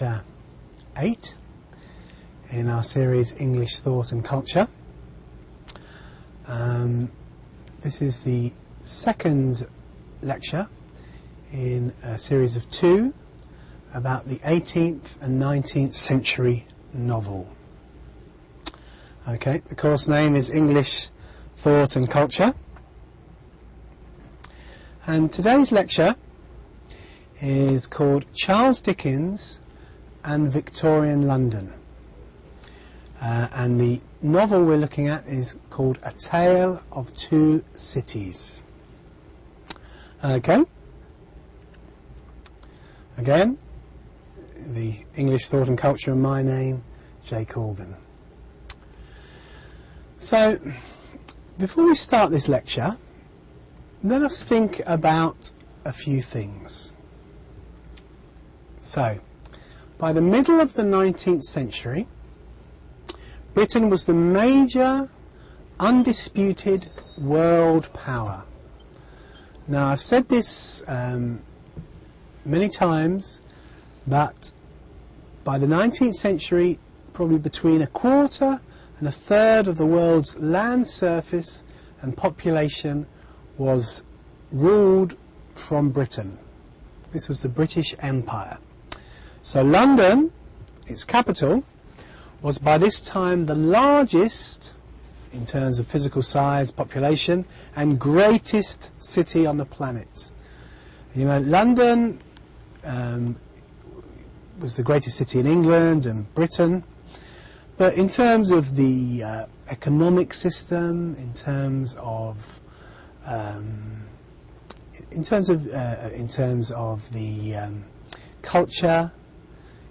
Chapter 8 in our series English Thought and Culture. This is the second lecture in a series of 2 about the 18th and 19th century novel. Okay, the course name is English Thought and Culture, and today's lecture is called Charles Dickens and Victorian London, and the novel we're looking at is called A Tale of Two Cities. Okay, again, the English Thought and Culture, and my name, Jay Corgan. So, before we start this lecture, let us think about a few things. So, by the middle of the 19th century, Britain was the major, undisputed world power. Now, I've said this many times, but by the 19th century, probably between a quarter and a third of the world's land surface and population was ruled from Britain. This was the British Empire. So London, its capital, was by this time the largest in terms of physical size, population, and greatest city on the planet. You know, London was the greatest city in England and Britain, but in terms of the economic system, in terms of the culture,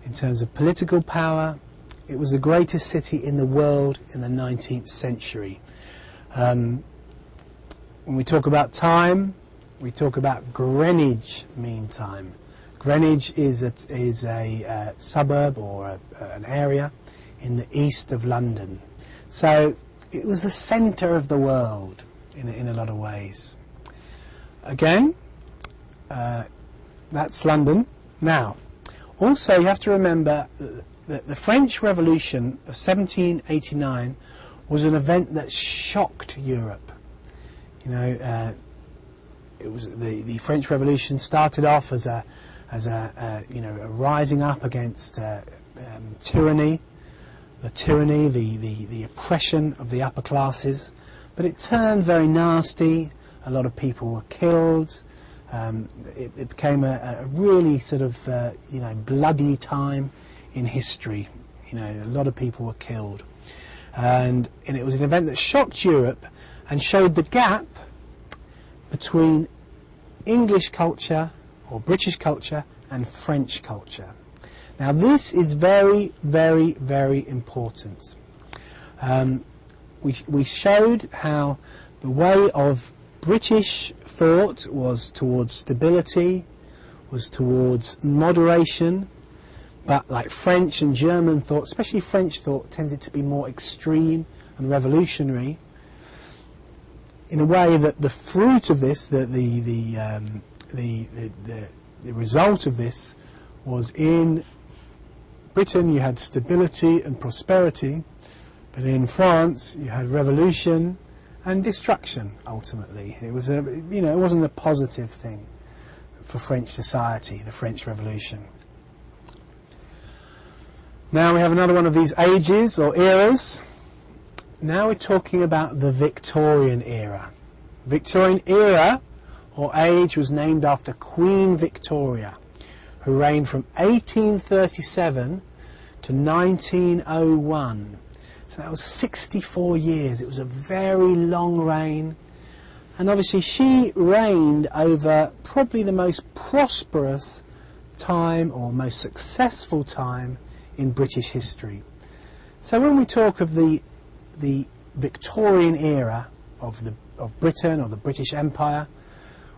in terms of political power, it was the greatest city in the world in the 19th century. When we talk about time, we talk about Greenwich Mean Time. Greenwich is a suburb or an area in the east of London. So it was the centre of the world in a lot of ways. Again, that's London. Now, also you have to remember that the French Revolution of 1789 was an event that shocked Europe. You know, it was the French Revolution started off as a rising up against tyranny, the oppression of the upper classes, but it turned very nasty. A lot of people were killed. It became a really sort of bloody time in history. You know, a lot of people were killed, and it was an event that shocked Europe and showed the gap between English culture or British culture and French culture. Now this is very, very, very important. We showed how the way of British thought was towards stability, was towards moderation, but like French and German thought, especially French thought, tended to be more extreme and revolutionary, in a way that the fruit of this, the result of this, was in Britain you had stability and prosperity, but in France you had revolution and destruction. Ultimately, it was it wasn't a positive thing for French society, the French Revolution. Now we have another one of these ages or eras. Now we're talking about the Victorian era. Victorian era or age was named after Queen Victoria, who reigned from 1837 to 1901. So that was 64 years. It was a very long reign. And obviously she reigned over probably the most prosperous time or most successful time in British history. So when we talk of the Victorian era of Britain or the British Empire,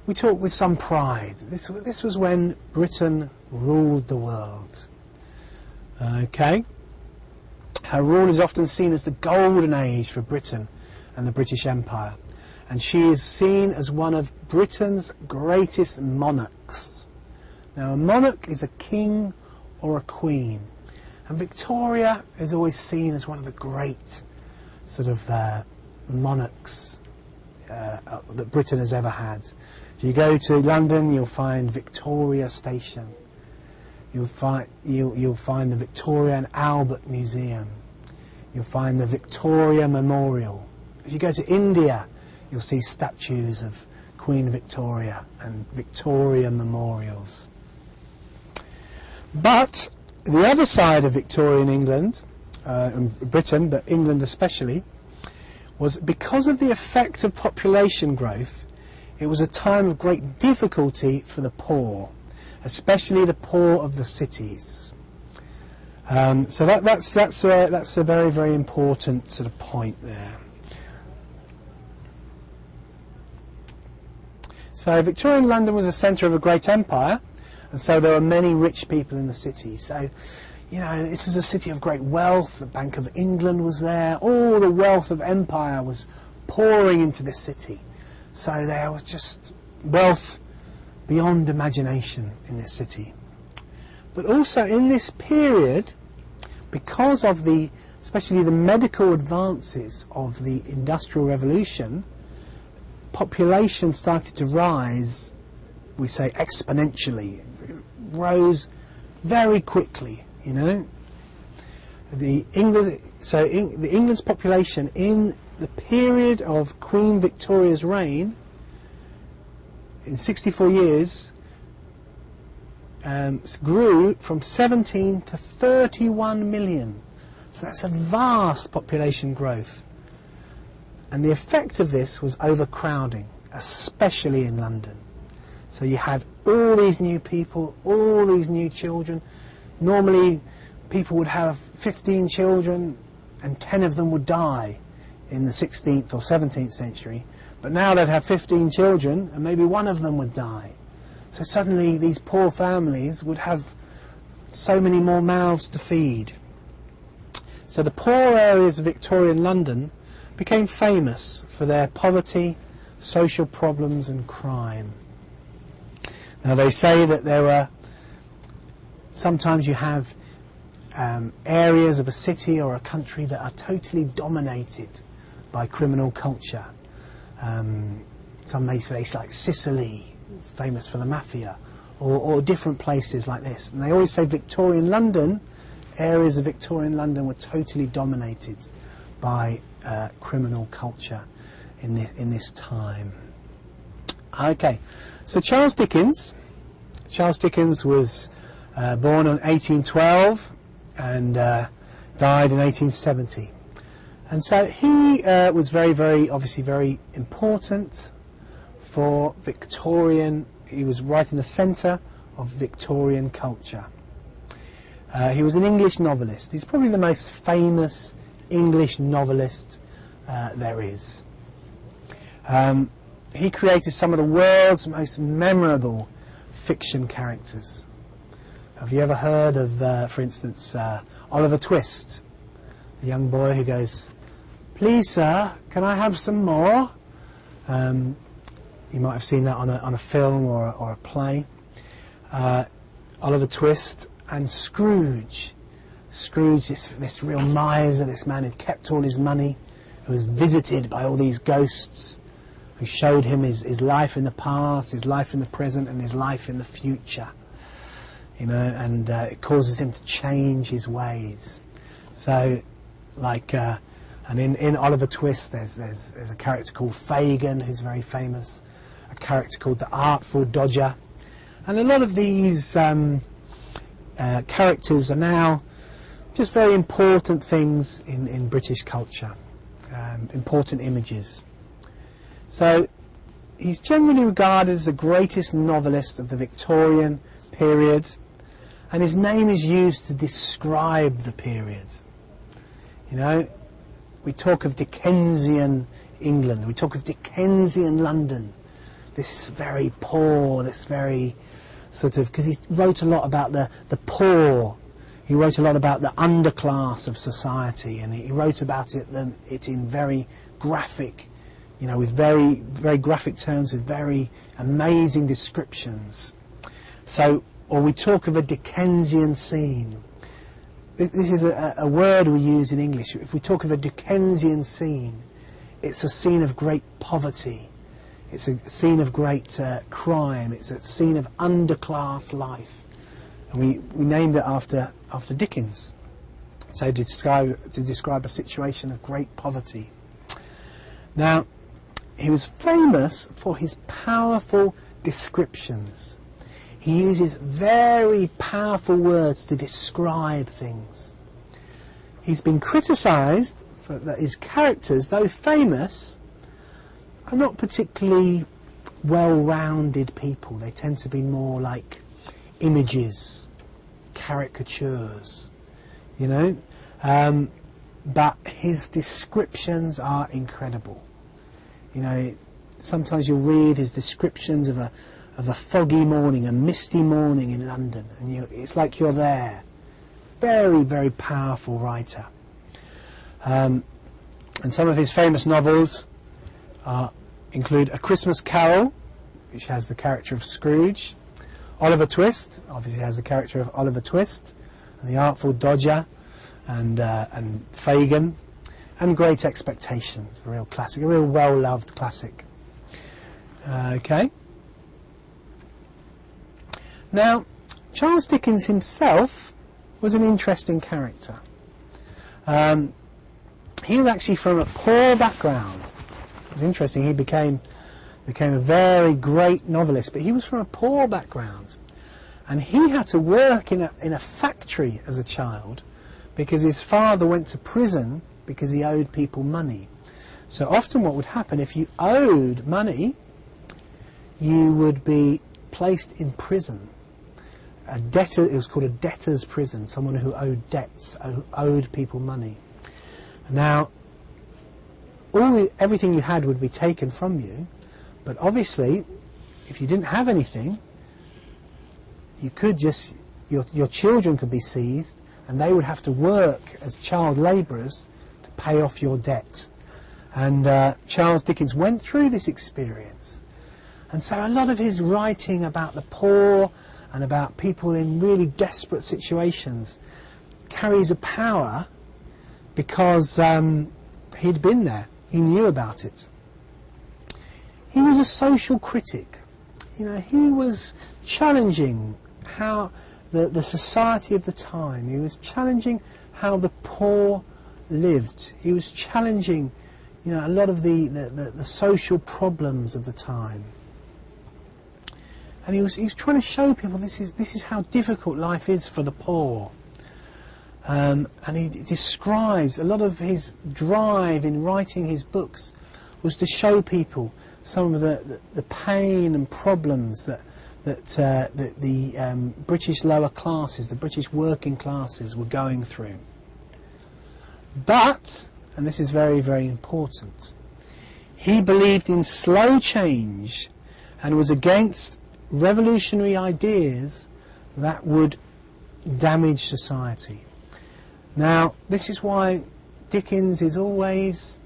we talk with some pride. This was when Britain ruled the world. Okay? Her rule is often seen as the golden age for Britain and the British Empire, and she is seen as one of Britain's greatest monarchs. Now, a monarch is a king or a queen. And Victoria is always seen as one of the great sort of monarchs that Britain has ever had. If you go to London, you'll find Victoria Station. You'll find the Victoria and Albert Museum. You'll find the Victoria Memorial. If you go to India, you'll see statues of Queen Victoria and Victoria memorials. But the other side of Victorian England, Britain, but England especially, was because of the effect of population growth, it was a time of great difficulty for the poor, especially the poor of the cities. So that's a very, very important sort of point there. So Victorian London was a centre of a great empire, and so there were many rich people in the city. So, you know, this was a city of great wealth. The Bank of England was there. All the wealth of empire was pouring into this city. So there was just wealth beyond imagination in this city. But also in this period, because of especially the medical advances of the Industrial Revolution, population started to rise, we say exponentially. It rose very quickly, you know. England's population in the period of Queen Victoria's reign, in 64 years, grew from 17 to 31 million. So that's a vast population growth. And the effect of this was overcrowding, especially in London. So you had all these new people, all these new children. Normally people would have 15 children and 10 of them would die in the 16th or 17th century. But now they'd have 15 children and maybe one of them would die. So suddenly these poor families would have so many more mouths to feed. So the poor areas of Victorian London became famous for their poverty, social problems and crime. Now they say that there were, sometimes you have areas of a city or a country that are totally dominated by criminal culture. Some place like Sicily, famous for the mafia, or different places like this. And they always say Victorian London, areas of Victorian London were totally dominated by criminal culture in this time. Okay, so Charles Dickens was born in 1812 and died in 1870. And so he was obviously very important for Victorian. He was right in the centre of Victorian culture. He was an English novelist. He's probably the most famous English novelist there is. He created some of the world's most memorable fiction characters. Have you ever heard of, for instance, Oliver Twist, the young boy who goes, "Please, sir, can I have some more?" You might have seen that on a film or a play. Oliver Twist and Scrooge. Scrooge, this real miser, this man who kept all his money, who was visited by all these ghosts, who showed him his life in the past, his life in the present, and his life in the future. You know, and it causes him to change his ways. So, like, and in Oliver Twist, there's a character called Fagin, who's very famous. A character called the Artful Dodger, and a lot of these characters are now just very important things in British culture, important images. So he's generally regarded as the greatest novelist of the Victorian period, and his name is used to describe the period. You know, we talk of Dickensian England, we talk of Dickensian London, this very poor, this very sort of, because he wrote a lot about the poor. He wrote a lot about the underclass of society, and he wrote about it in very graphic, you know, with very, very graphic terms, with very amazing descriptions. So or we talk of a Dickensian scene. This is a word we use in English. If we talk of a Dickensian scene, it's a scene of great poverty. It's a scene of great crime. It's a scene of underclass life. And we named it after Dickens. So to describe a situation of great poverty. Now, he was famous for his powerful descriptions. He uses very powerful words to describe things. He's been criticised for that his characters, though famous, are not particularly well-rounded people. They tend to be more like images, caricatures, you know. But his descriptions are incredible. You know, sometimes you'll read his descriptions of a foggy morning, a misty morning in London, and it's like you're there. Very, very powerful writer. And some of his famous novels include A Christmas Carol, which has the character of Scrooge, Oliver Twist, obviously has the character of Oliver Twist, and the Artful Dodger, and Fagin, and Great Expectations, a real classic, a real well-loved classic. Okay. Now, Charles Dickens himself was an interesting character. He was actually from a poor background. It was interesting. He became a very great novelist, but he was from a poor background, and he had to work in a factory as a child because his father went to prison because he owed people money. So often what would happen, if you owed money, you would be placed in prison. A debtor, it was called a debtor's prison, someone who owed debts, owed people money. Now, everything you had would be taken from you, but obviously, if you didn't have anything, you could just, your children could be seized, and they would have to work as child labourers to pay off your debt. And Charles Dickens went through this experience. And so a lot of his writing about the poor and about people in really desperate situations carries a power because he'd been there. He knew about it. He was a social critic. You know, he was challenging how the society of the time. He was challenging how the poor lived. He was challenging, you know, a lot of the social problems of the time. And he was trying to show people this is how difficult life is for the poor. And he describes a lot of his drive in writing his books was to show people some of the pain and problems that the British lower classes, the British working classes were going through. But, and this is very, very important, he believed in slow change and was against revolutionary ideas that would damage society. Now, this is why Dickens is always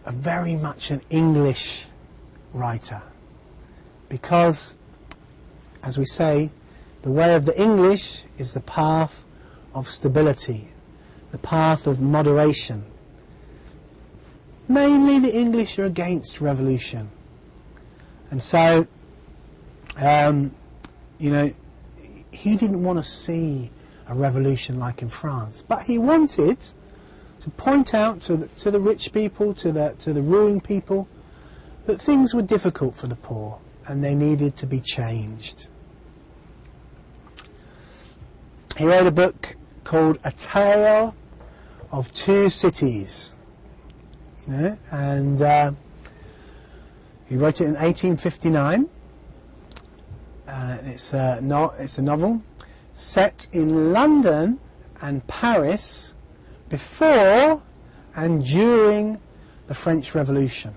very much an English writer, because, as we say, the way of the English is the path of stability, the path of moderation. Mainly the English are against revolution, and so you know, he didn't want to see a revolution like in France, but he wanted to point out to the rich people, to the ruling people, that things were difficult for the poor and they needed to be changed. He wrote a book called A Tale of Two Cities, you know, and he wrote it in 1859. It's a novel set in London and Paris before and during the French Revolution.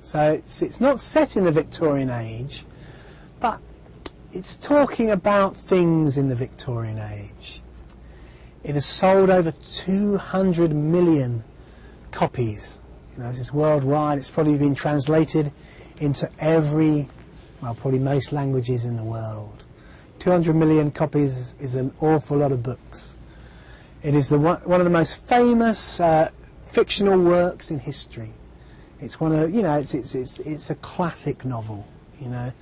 So it's not set in the Victorian age, but it's talking about things in the Victorian age. It has sold over 200 million copies. You know, this is worldwide. It's probably been translated into probably most languages in the world. 200 million copies is an awful lot of books. It is one of the most famous fictional works in history. It's one of, you know, it's a classic novel, you know.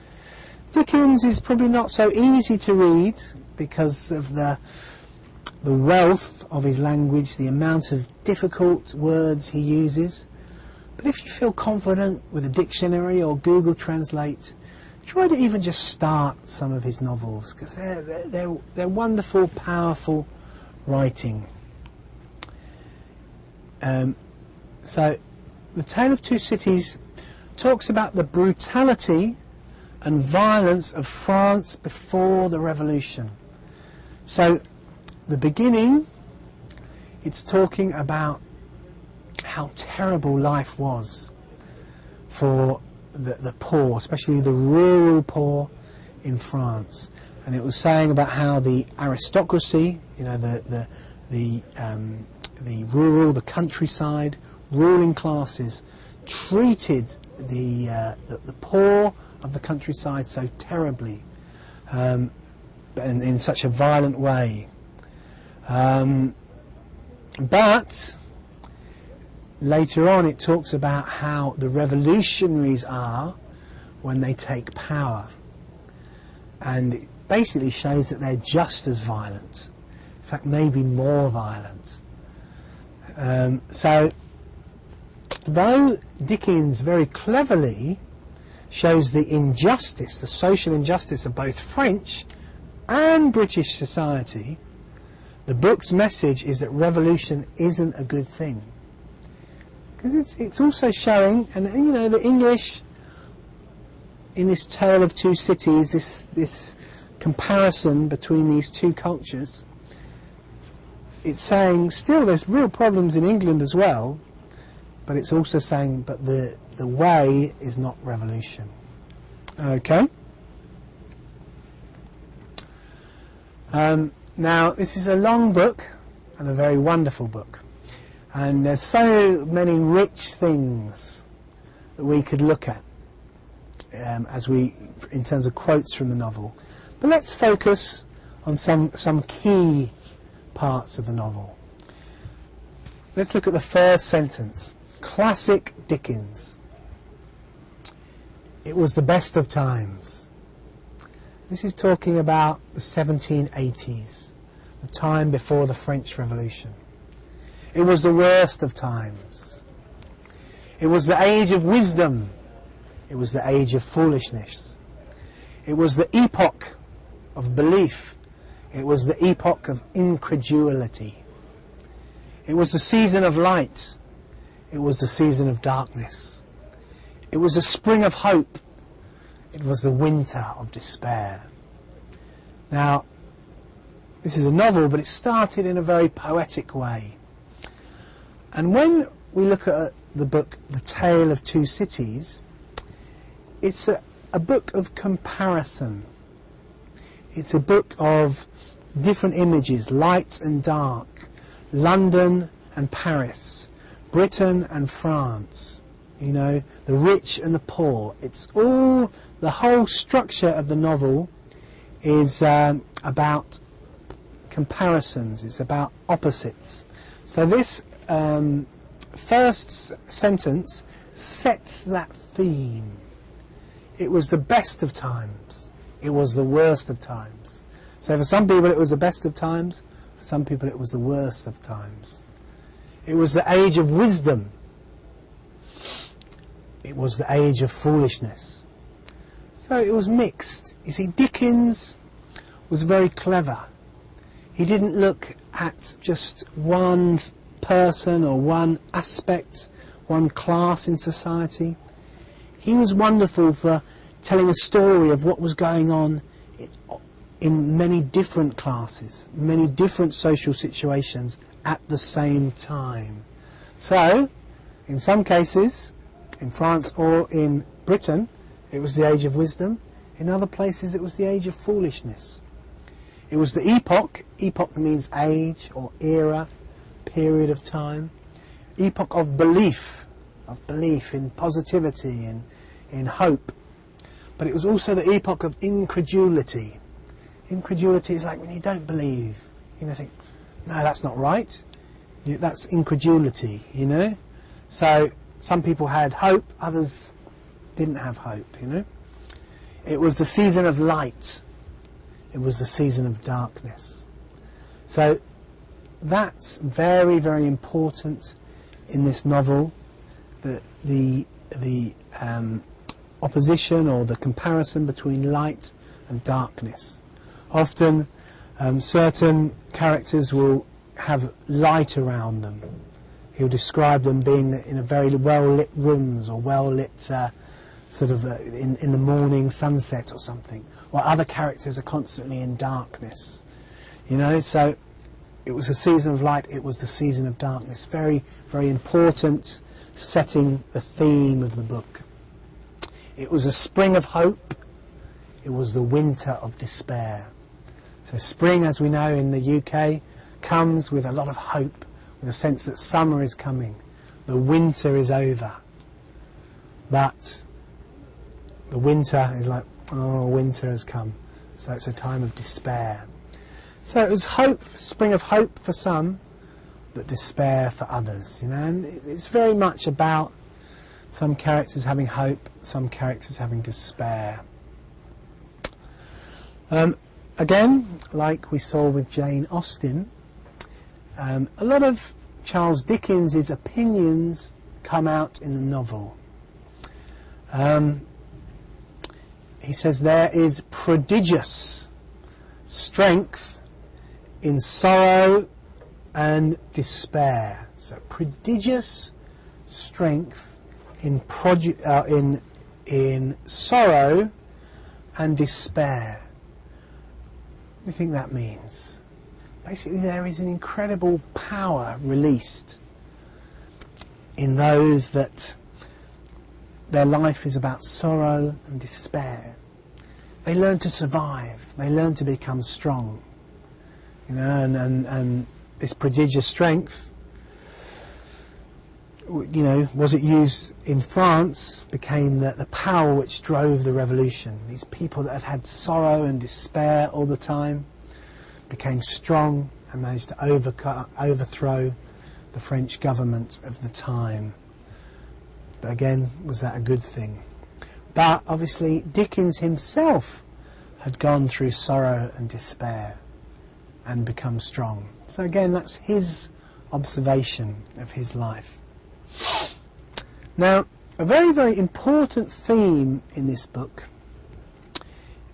Dickens is probably not so easy to read because of the wealth of his language, the amount of difficult words he uses. But if you feel confident with a dictionary or Google Translate, try to even just start some of his novels, because they're wonderful, powerful writing. So, The Tale of Two Cities talks about the brutality and violence of France before the Revolution. So, the beginning, it's talking about how terrible life was for the poor, especially the rural poor in France. And it was saying about how the aristocracy, you know, the rural, the countryside, ruling classes treated the poor of the countryside so terribly, and in such a violent way. But later on it talks about how the revolutionaries are when they take power, and it basically shows that they're just as violent, in fact maybe more violent. So though Dickens very cleverly shows the injustice, the social injustice of both French and British society, the book's message is that revolution isn't a good thing. Because it's also showing, and you know, the English in this Tale of Two Cities, this comparison between these two cultures, it's saying still there's real problems in England as well, but it's also saying but the way is not revolution. Okay. Now this is a long book and a very wonderful book. And there's so many rich things that we could look at in terms of quotes from the novel. But let's focus on some key parts of the novel. Let's look at the first sentence. Classic Dickens. It was the best of times. This is talking about the 1780s, the time before the French Revolution. It was the worst of times. It was the age of wisdom. It was the age of foolishness. It was the epoch of belief. It was the epoch of incredulity. It was the season of light. It was the season of darkness. It was the spring of hope. It was the winter of despair. Now, this is a novel, but it started in a very poetic way. And when we look at the book, The Tale of Two Cities, it's a book of comparison. It's a book of different images, light and dark, London and Paris, Britain and France, you know, the rich and the poor. It's all, the whole structure of the novel is about comparisons, it's about opposites. So this first sentence sets that theme. It was the best of times. It was the worst of times. So for some people it was the best of times. For some people it was the worst of times. It was the age of wisdom. It was the age of foolishness. So it was mixed. You see, Dickens was very clever. He didn't look at just one person or one aspect, one class in society. He was wonderful for telling a story of what was going on in many different classes, many different social situations at the same time. So, in some cases, in France or in Britain, it was the age of wisdom. In other places, it was the age of foolishness. It was the epoch. Epoch means age or era, period of time. Epoch of belief in positivity, in hope. But it was also the epoch of incredulity. Incredulity is like when you don't believe. You know, think, no, that's not right. That's incredulity, you know. So some people had hope, others didn't have hope, you know. It was the season of light. It was the season of darkness. So that's very, very important in this novel, that the opposition or the comparison between light and darkness. Often certain characters will have light around them. He'll describe them being in a very well-lit rooms, or well-lit in the morning sunset or something, while other characters are constantly in darkness. You know, so it was a season of light, it was the season of darkness. Very, very important, setting the theme of the book. It was a spring of hope, it was the winter of despair. So spring, as we know in the UK, comes with a lot of hope, with a sense that summer is coming, the winter is over. But the winter is like, oh, winter has come. So it's a time of despair. So it was hope, spring of hope for some, but despair for others, you know. And it's very much about some characters having hope, some characters having despair. Again, like we saw with Jane Austen, a lot of Charles Dickens' opinions come out in the novel. He says there is prodigious strength in sorrow and despair. So prodigious strength in sorrow and despair. What do you think that means? Basically, there is an incredible power released in those that their life is about sorrow and despair. They learn to survive. They learn to become strong. You know, and this prodigious strength, you know, was it used in France, became the power which drove the revolution. These people that had sorrow and despair all the time became strong and managed to overthrow the French government of the time. But again, was that a good thing? But obviously Dickens himself had gone through sorrow and despair and become strong. So again, that's his observation of his life. Now, a very, very important theme in this book,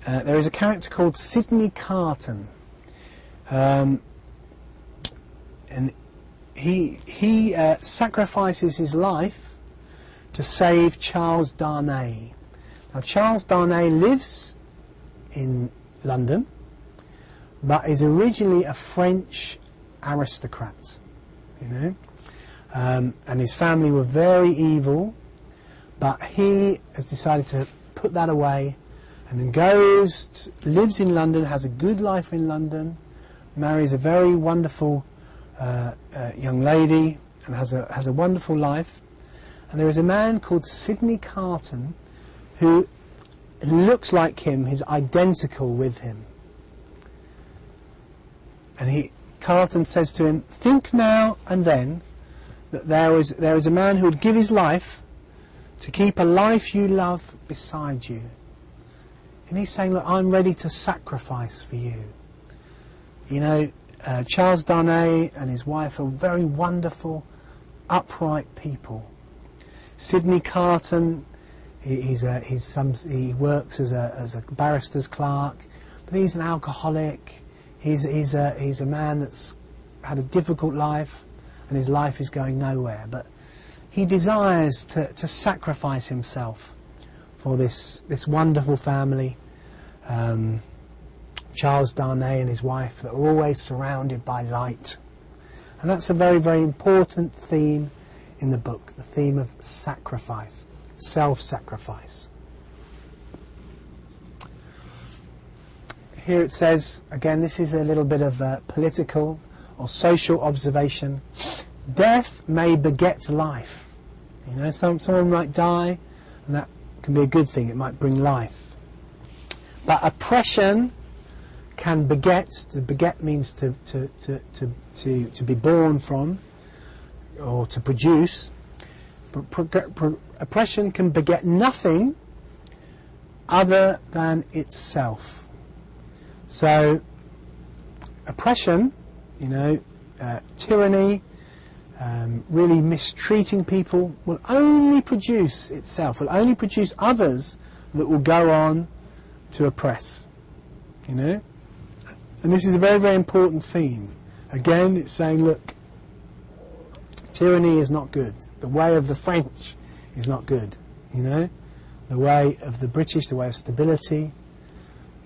there is a character called Sidney Carton, and he sacrifices his life to save Charles Darnay. Now, Charles Darnay lives in London, but is originally a French aristocrat, you know. And his family were very evil, but he has decided to put that away, and then lives in London, has a good life in London, marries a very wonderful young lady, and has a wonderful life. And there is a man called Sidney Carton who looks like him, he's identical with him. And Carton says to him, think now and then that there is a man who would give his life to keep a life you love beside you. And he's saying, look, I'm ready to sacrifice for you. You know, Charles Darnay and his wife are very wonderful, upright people. Sidney Carton, he works as a barrister's clerk, but he's an alcoholic. He's a man that's had a difficult life, and his life is going nowhere. But he desires to sacrifice himself for this wonderful family. Charles Darnay and his wife, that are always surrounded by light. And that's a very, very important theme in the book, the theme of sacrifice, self-sacrifice. Here it says, again, this is a little bit of political or social observation. Death may beget life. You know, someone might die, and that can be a good thing. It might bring life. But oppression can beget. To beget means to be born from, or to produce. Oppression can beget nothing other than itself. So oppression, tyranny, really mistreating people, will only produce itself, will only produce others that will go on to oppress. And this is a very, very important theme. Again, it's saying, look, tyranny is not good. The way of the French is not good. The way of the British, the way of stability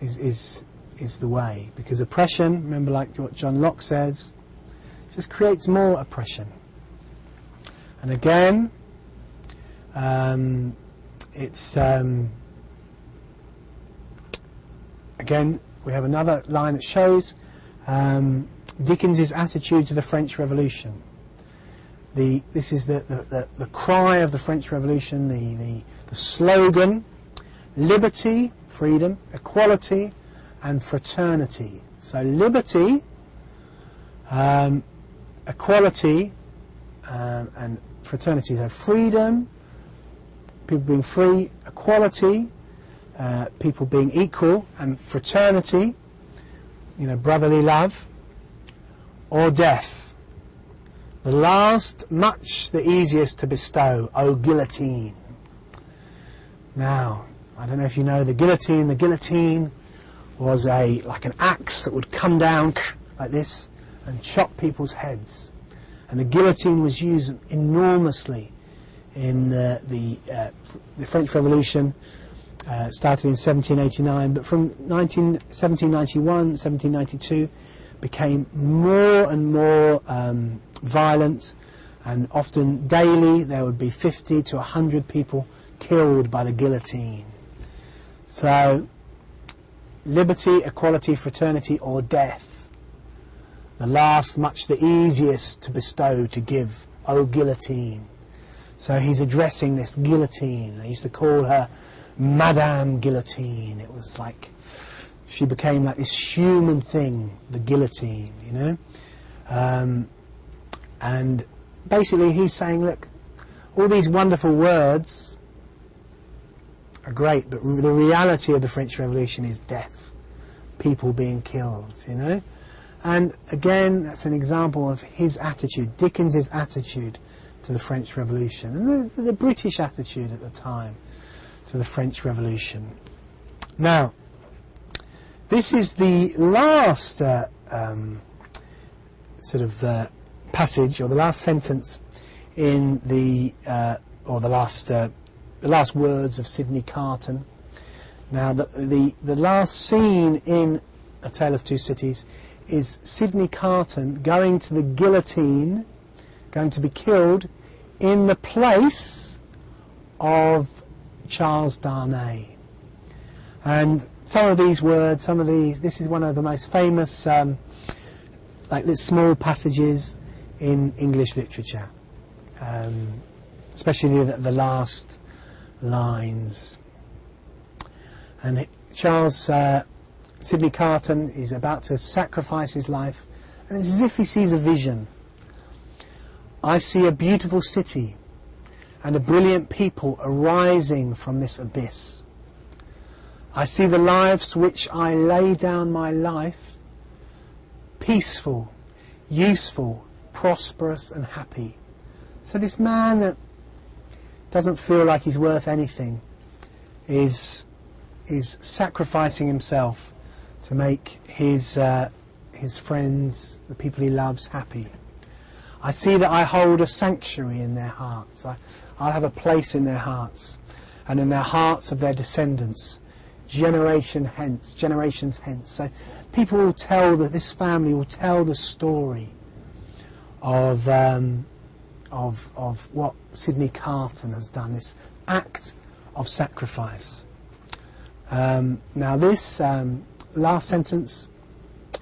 is the way. Because oppression, remember like what John Locke says, just creates more oppression. And again, again, we have another line that shows Dickens' attitude to the French Revolution. This is the cry of the French Revolution, the slogan: liberty, freedom, equality, and fraternity. So liberty, equality, and fraternity. So freedom, people being free; equality, people being equal; and fraternity, brotherly love; or death. The last, much the easiest to bestow, O guillotine. Now, I don't know if you know the guillotine. The guillotine was like an axe that would come down like this and chop people's heads. And the guillotine was used enormously in the French Revolution. Started in 1789, but from 1791, 1792, became more and more violent, and often daily there would be 50 to 100 people killed by the guillotine. So, liberty, equality, fraternity, or death. The last, much the easiest to bestow, to give, O guillotine. So he's addressing this guillotine. They used to call her Madame Guillotine. It was like she became like this human thing, the guillotine, and basically he's saying, look, all these wonderful words are great, but the reality of the French Revolution is death, people being killed, and again, that's an example of his attitude, Dickens' attitude to the French Revolution, and the British attitude at the time to the French Revolution. Now, this is the last passage, or the last sentence in the last words of Sidney Carton. Now, the last scene in A Tale of Two Cities is Sidney Carton going to the guillotine, going to be killed in the place of Charles Darnay. And some of these words, this is one of the most famous, like this small passages in English literature, especially the last lines. And Sidney Carton is about to sacrifice his life, and it's as if he sees a vision. I see a beautiful city and a brilliant people arising from this abyss. I see the lives which I lay down my life, peaceful, useful, prosperous and happy. So this man that doesn't feel like he's worth anything is sacrificing himself to make his friends, the people he loves, happy. I see that I hold a sanctuary in their hearts. I'll have a place in their hearts, and in their hearts of their descendants, generations hence. So people will tell that this family will tell the story of what Sidney Carton has done, this act of sacrifice. Now this last sentence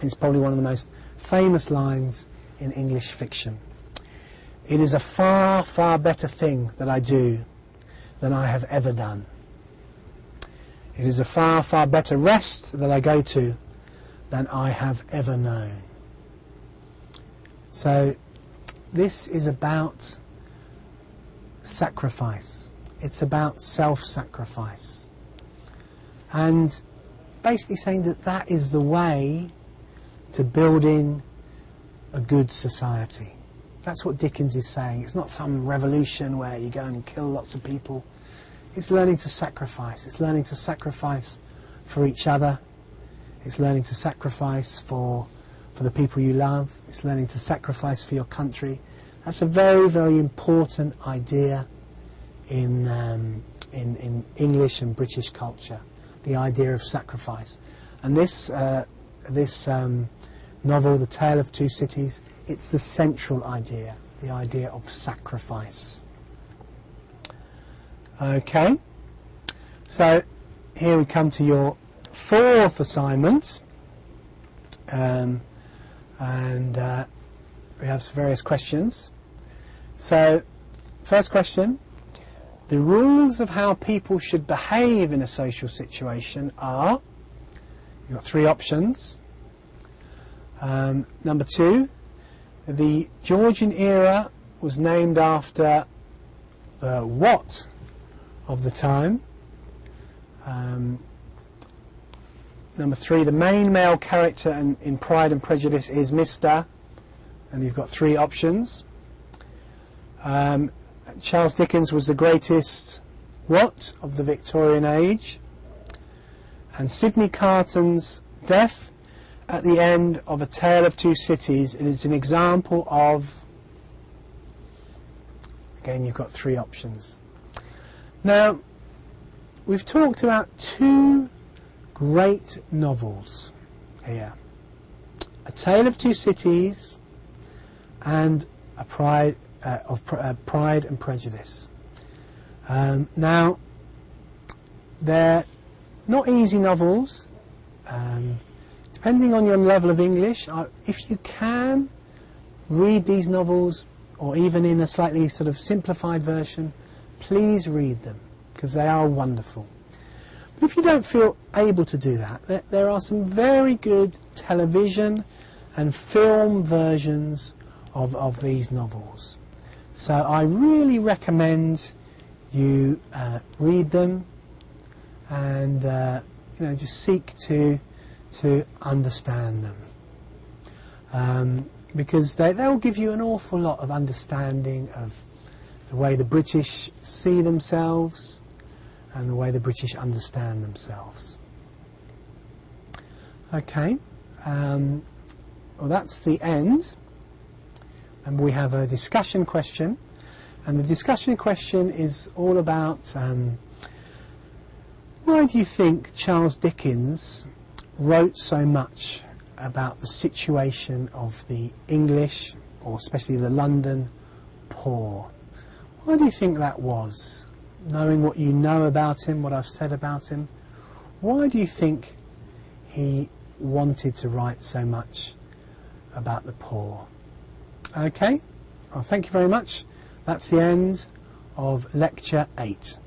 is probably one of the most famous lines in English fiction. It is a far, far better thing that I do than I have ever done. It is a far, far better rest that I go to than I have ever known. So this is about sacrifice. It's about self-sacrifice. And basically saying that that is the way to building a good society. That's what Dickens is saying. It's not some revolution where you go and kill lots of people. It's learning to sacrifice. It's learning to sacrifice for each other. It's learning to sacrifice for the people you love. It's learning to sacrifice for your country. That's a very, very important idea in English and British culture, the idea of sacrifice. And this novel, The Tale of Two Cities, it's the central idea, the idea of sacrifice. Okay, so here we come to your fourth assignment, and we have some various questions. So, first question, the rules of how people should behave in a social situation are, you've got three options. Number two, the Georgian era was named after the what of the time. Number three, the main male character in Pride and Prejudice is Mr. And you've got three options. Charles Dickens was the greatest what of the Victorian age. And Sidney Carton's death at the end of A Tale of Two Cities is an example of, again you've got three options. Now, we've talked about two great novels here. A Tale of Two Cities and Pride and Prejudice. Now, they're not easy novels. Depending on your level of English, if you can read these novels, or even in a slightly sort of simplified version, please read them, because they are wonderful. But if you don't feel able to do that, there are some very good television and film versions of these novels. So I really recommend you read them and just seek to understand them, because they'll give you an awful lot of understanding of the way the British see themselves and the way the British understand themselves. Okay, well that's the end, and we have a discussion question, and the discussion question is all about why do you think Charles Dickens wrote so much about the situation of the English, or especially the London poor? Why do you think that was? Knowing what you know about him, what I've said about him, why do you think he wanted to write so much about the poor? Okay, well thank you very much. That's the end of Lecture 8.